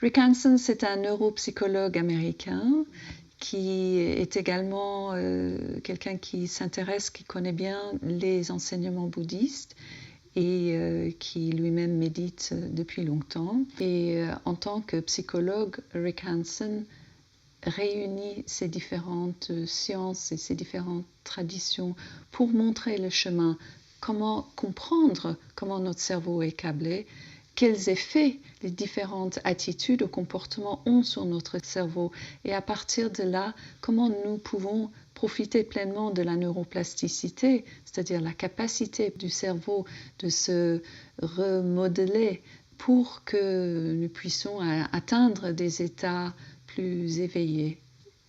Rick Hanson, c'est un neuropsychologue américain qui est également quelqu'un qui s'intéresse, qui connaît bien les enseignements bouddhistes et qui lui-même médite depuis longtemps. Et en tant que psychologue, Rick Hanson réunit ces différentes sciences et ces différentes traditions pour montrer le chemin, comment comprendre comment notre cerveau est câblé, quels effets les différentes attitudes ou comportements ont sur notre cerveau et à partir de là, comment nous pouvons profiter pleinement de la neuroplasticité, c'est-à-dire la capacité du cerveau de se remodeler pour que nous puissions atteindre des états plus éveillés.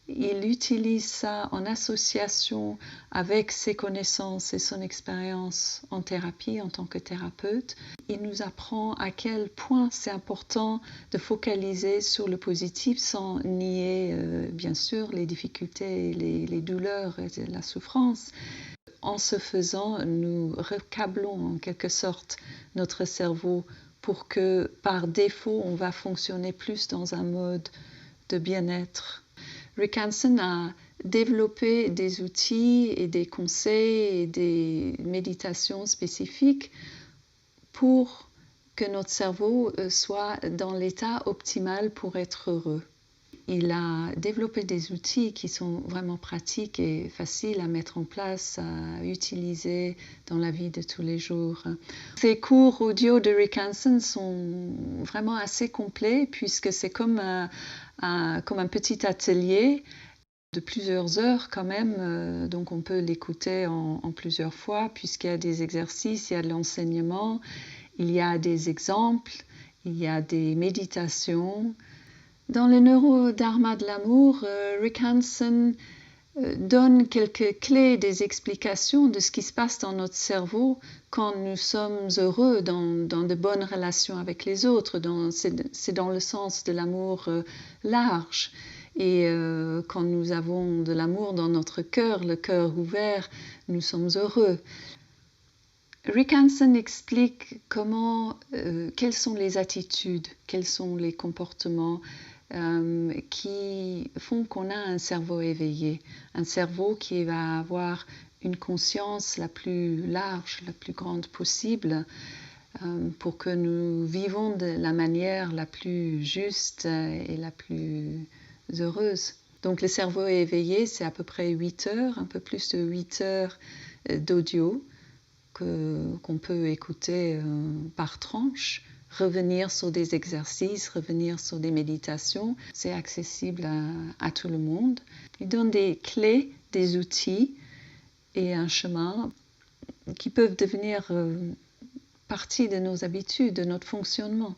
Il utilise ça en association avec ses connaissances et son expérience en thérapie en tant que thérapeute. Il nous apprend à quel point c'est important de focaliser sur le positif sans nier bien sûr les difficultés, les douleurs et la souffrance. En ce faisant, nous recablons en quelque sorte notre cerveau pour que par défaut on va fonctionner plus dans un mode de bien-être. Rick Hanson a développé des outils et des conseils et des méditations spécifiques pour que notre cerveau soit dans l'état optimal pour être heureux. Il a développé des outils qui sont vraiment pratiques et faciles à mettre en place, à utiliser dans la vie de tous les jours. Ces cours audio de Rick Hanson sont vraiment assez complets puisque c'est comme un petit atelier de plusieurs heures quand même, donc on peut l'écouter en plusieurs fois puisqu'il y a des exercices, il y a de l'enseignement, il y a des exemples, il y a des méditations. Dans le Neurodharma de l'amour, Rick Hanson donne quelques clés, des explications de ce qui se passe dans notre cerveau quand nous sommes heureux dans de bonnes relations avec les autres. C'est dans le sens de l'amour large. Et quand nous avons de l'amour dans notre cœur, le cœur ouvert, nous sommes heureux. Rick Hanson explique quelles sont les attitudes, quels sont les comportements qui font qu'on a un cerveau éveillé, un cerveau qui va avoir une conscience la plus large, la plus grande possible pour que nous vivons de la manière la plus juste et la plus heureuse. Donc le cerveau éveillé, c'est à peu près 8 heures, un peu plus de 8 heures d'audio qu'on peut écouter par tranche, revenir sur des exercices, revenir sur des méditations. C'est accessible à tout le monde. Il donne des clés, des outils et un chemin qui peuvent devenir partie de nos habitudes, de notre fonctionnement.